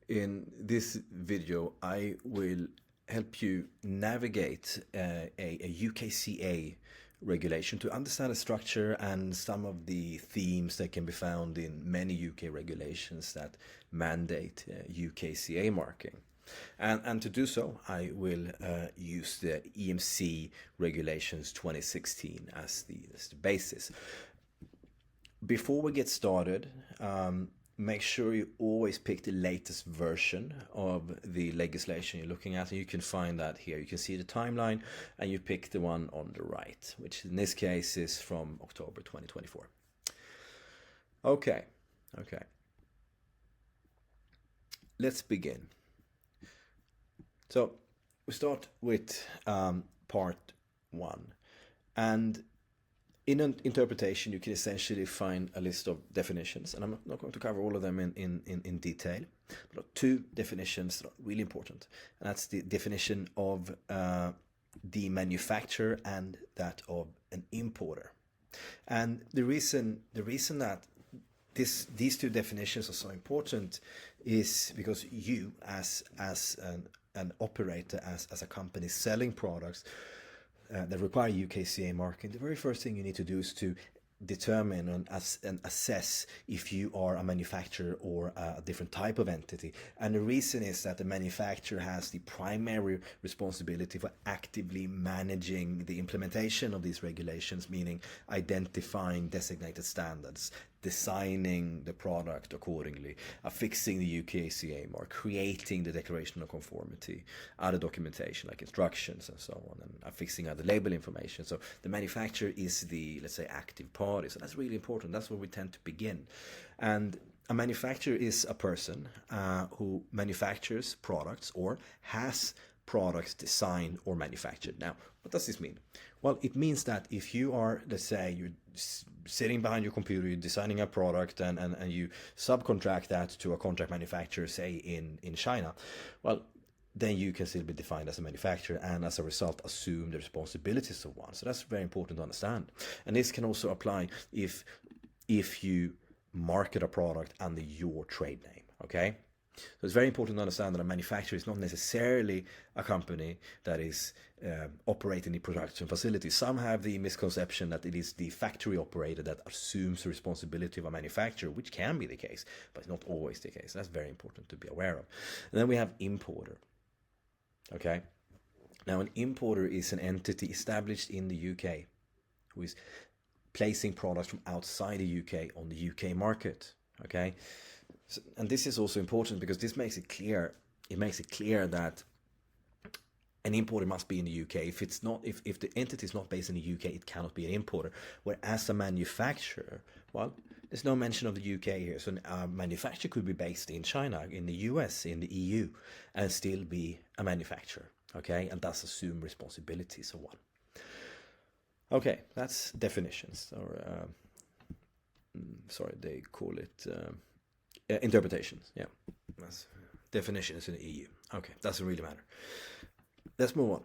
In this video, I will help you navigate a UKCA regulation to understand the structure and some of the themes that can be found in many UK regulations that mandate UKCA marking. And to do so, I will use the EMC regulations 2016 as the basis. Before we get started, make sure you always pick the latest version of the legislation you're looking at, and you can find that here. You can see the timeline, and you pick the one on the right, which in this case is from October 2024. Okay. Let's begin. So we start with part one, and in an interpretation, you can essentially find a list of definitions, and I'm not going to cover all of them in detail, but two definitions that are really important, and that's the definition of the manufacturer and that of an importer. And the reason that these two definitions are so important is because you, as an operator, as a company selling products that require UKCA marking, the very first thing you need to do is to determine and assess if you are a manufacturer or a different type of entity. And the reason is that the manufacturer has the primary responsibility for actively managing the implementation of these regulations, meaning identifying designated standards, designing the product accordingly, affixing the UKCA mark, creating the declaration of conformity, other documentation like instructions and so on, and affixing other label information. So the manufacturer is the, let's say, active party. So that's really important. That's where we tend to begin. And a manufacturer is a person who manufactures products or has products designed or manufactured. Now, what does this mean? Well, it means that if you are, let's say, you're sitting behind your computer, you're designing a product, and you subcontract that to a contract manufacturer, say in China, well, then you can still be defined as a manufacturer and as a result assume the responsibilities of one. So that's very important to understand. And this can also apply if you market a product under your trade name, okay? So it's very important to understand that a manufacturer is not necessarily a company that is operating the production facility. Some have the misconception that it is the factory operator that assumes the responsibility of a manufacturer, which can be the case, but it's not always the case. That's very important to be aware of. And then we have importer. Okay. Now, an importer is an entity established in the UK who is placing products from outside the UK on the UK market. Okay. So, and this is also important because this makes it clear. It makes it clear that an importer must be in the UK. If it's not, if the entity is not based in the UK, it cannot be an importer. Whereas a manufacturer, well, there's no mention of the UK here. So a manufacturer could be based in China, in the US, in the EU, and still be a manufacturer. Okay, and thus assume responsibilities of one. Okay, that's definitions, or sorry, they call it interpretations. Yeah, that's definitions in the EU. Okay, doesn't really matter. Let's move on.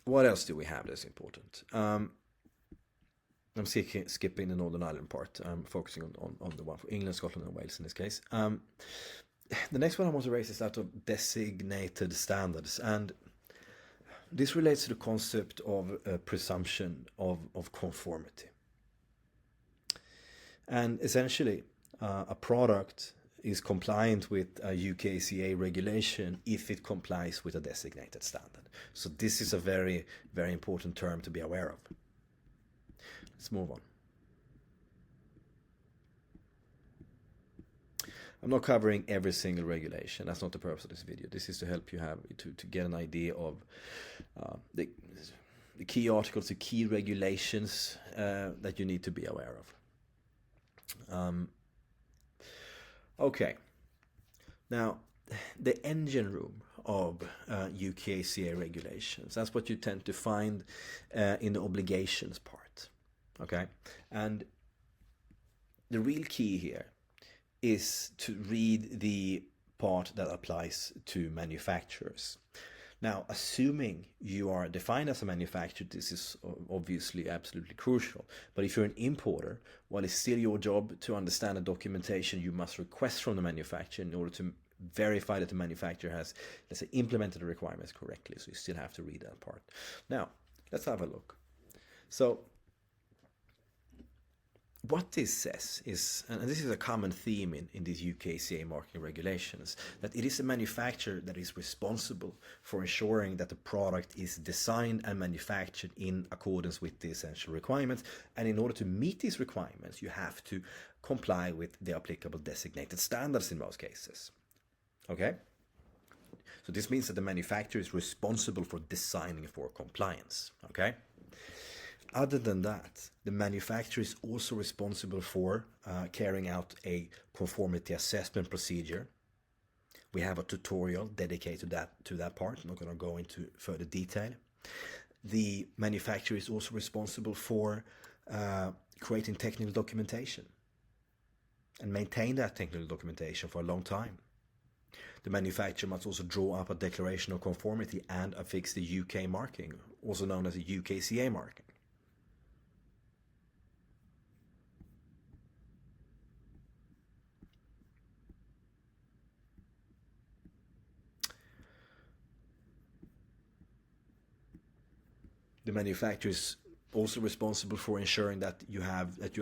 What else do we have that's important? I'm skipping the Northern Ireland part. I'm focusing on the one for England, Scotland, and Wales in this case. The next one I want to raise is that of designated standards. And this relates to the concept of presumption of conformity. And essentially, a product is compliant with a UKCA regulation if it complies with a designated standard. So this is a very, very important term to be aware of. Let's move on. I'm not covering every single regulation. That's not the purpose of this video. This is to help you have to get an idea of the key articles, the key regulations that you need to be aware of. Okay, now the engine room of UKCA regulations, that's what you tend to find in the obligations part, okay? And the real key here is to read the part that applies to manufacturers. Now, assuming you are defined as a manufacturer, this is obviously absolutely crucial. But if you're an importer, well, it's still your job to understand the documentation you must request from the manufacturer in order to verify that the manufacturer has, let's say, implemented the requirements correctly. So you still have to read that part. Now, let's have a look. So what this says is, and this is a common theme in these UKCA marking regulations, that it is the manufacturer that is responsible for ensuring that the product is designed and manufactured in accordance with the essential requirements. And in order to meet these requirements, you have to comply with the applicable designated standards in most cases. Okay? So this means that the manufacturer is responsible for designing for compliance. Okay? Other than that, the manufacturer is also responsible for carrying out a conformity assessment procedure. We have a tutorial dedicated to that part. I'm not going to go into further detail. The manufacturer is also responsible for creating technical documentation and maintain that technical documentation for a long time. The manufacturer must also draw up a declaration of conformity and affix the UK marking, also known as a UKCA marking. The manufacturer is also responsible for ensuring that you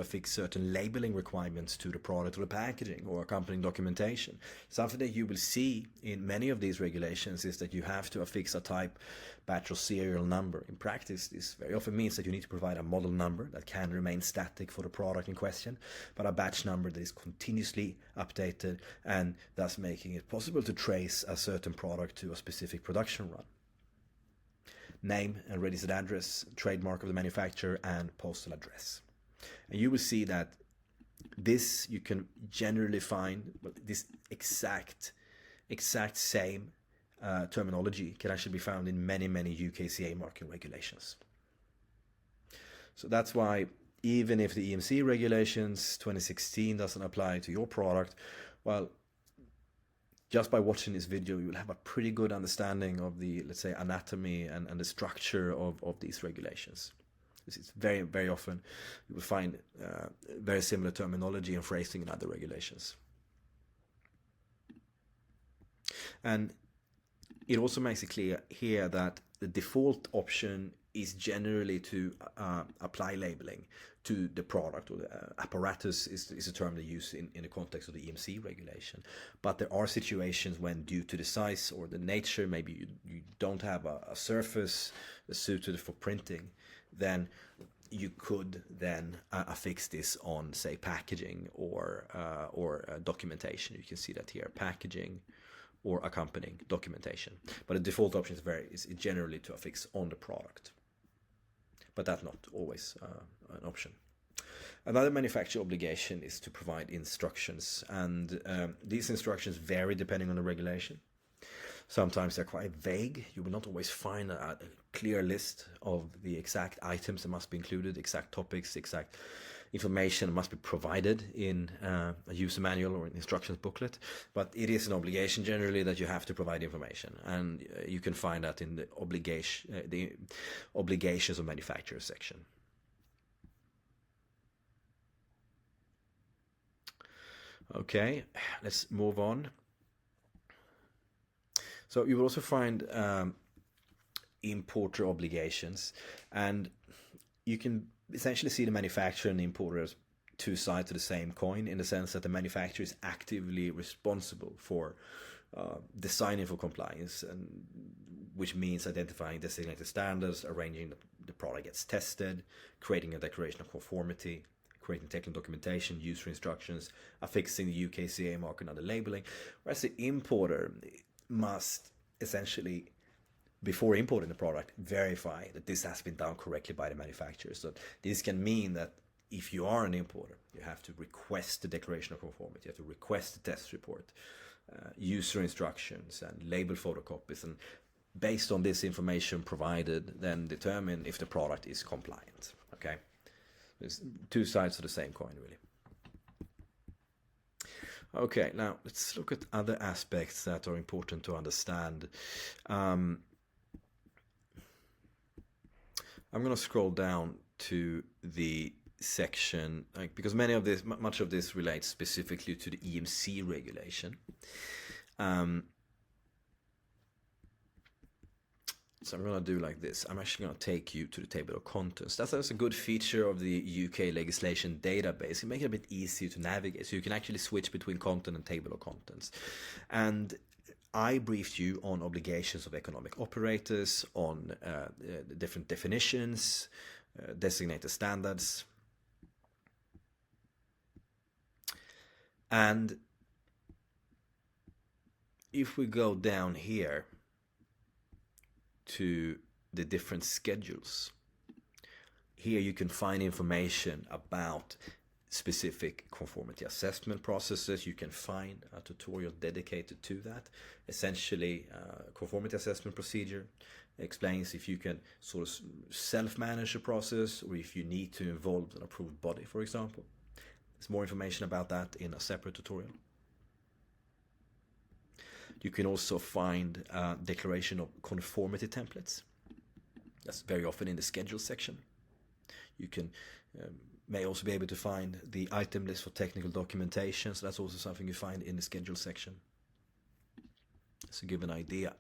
affix certain labeling requirements to the product or the packaging or accompanying documentation. Something that you will see in many of these regulations is that you have to affix a type, batch, or serial number. In practice, this very often means that you need to provide a model number that can remain static for the product in question, but a batch number that is continuously updated and thus making it possible to trace a certain product to a specific production run. Name and registered address, trademark of the manufacturer, and postal address. And you will see that this you can generally find, this exact same terminology can actually be found in many UKCA marking regulations. So that's why even if the EMC regulations 2016 doesn't apply to your product, well, just by watching this video, you will have a pretty good understanding of the, let's say, anatomy and the structure of these regulations. This is very often you will find very similar terminology and phrasing in other regulations. And it also makes it clear here that the default option is generally to apply labeling to the product, or the apparatus is a term they use in the context of the EMC regulation. But there are situations when, due to the size or the nature, maybe you don't have a surface suited for printing, then you could then affix this on, say, packaging or documentation. You can see that here, packaging or accompanying documentation. But the default option is generally to affix on the product. But that's not always an option. Another manufacturer obligation is to provide instructions, and these instructions vary depending on the regulation. Sometimes they're quite vague. You will not always find a clear list of the exact items that must be included, exact topics, exact information must be provided in a user manual or an instructions booklet, but it is an obligation generally that you have to provide information, and you can find that in the obligations of manufacturers section. Okay, let's move on. So you will also find importer obligations, and you can essentially see the manufacturer and the importer as two sides of the same coin, in the sense that the manufacturer is actively responsible for designing for compliance, and which means identifying designated standards, arranging the product gets tested, creating a declaration of conformity, creating technical documentation, user instructions, affixing the UKCA mark and other labeling, whereas the importer must essentially, before importing the product, verify that this has been done correctly by the manufacturer. So this can mean that if you are an importer, you have to request the declaration of conformity, you have to request the test report, user instructions, and label photocopies, and based on this information provided, then determine if the product is compliant. Okay, there's two sides of the same coin, really. Okay, now let's look at other aspects that are important to understand. I'm going to scroll down to the section, because much of this relates specifically to the EMC regulation. Um, so I'm going to do like this. I'm actually going to take you to the table of contents. That's a good feature of the UK legislation database. It makes it a bit easier to navigate. So you can actually switch between content and table of contents. And I briefed you on obligations of economic operators, on the different definitions, designated standards. And if we go down here to the different schedules, here you can find information about specific conformity assessment processes. You can find a tutorial dedicated to that. Essentially, conformity assessment procedure explains if you can sort of self-manage a process or if you need to involve an approved body, for example. There's more information about that in a separate tutorial. You can also find a declaration of conformity templates. That's very often in the schedule section. You can may also be able to find the item list for technical documentation. So that's also something you find in the schedule section. So give an idea.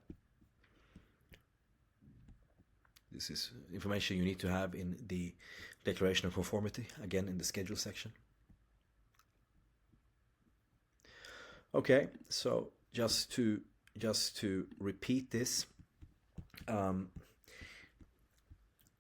This is information you need to have in the declaration of conformity, again in the schedule section. Okay, so just to repeat this,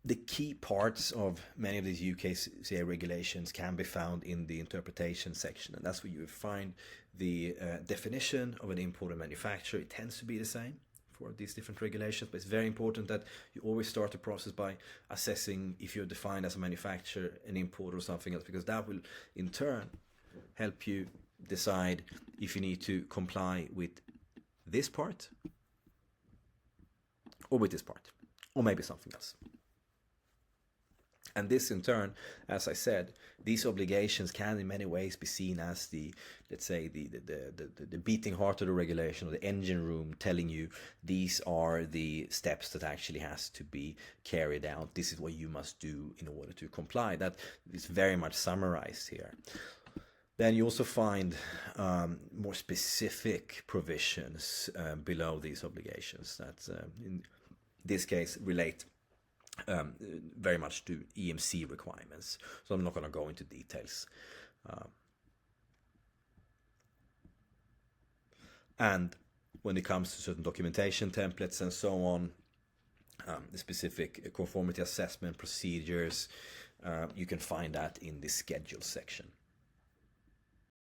the key parts of many of these UKCA regulations can be found in the interpretation section, and that's where you find the definition of an import and manufacturer. It tends to be the same for these different regulations, but it's very important that you always start the process by assessing if you're defined as a manufacturer, an importer, or something else, because that will in turn help you decide if you need to comply with this part or with this part, or maybe something else. And this in turn, as I said, these obligations can in many ways be seen as the, let's say, the beating heart of the regulation, or the engine room telling you these are the steps that actually has to be carried out. This is what you must do in order to comply. That is very much summarized here. Then you also find more specific provisions below these obligations that in this case relate very much to EMC requirements. So I'm not going to go into details. And when it comes to certain documentation templates and so on, the specific conformity assessment procedures, you can find that in the schedule section.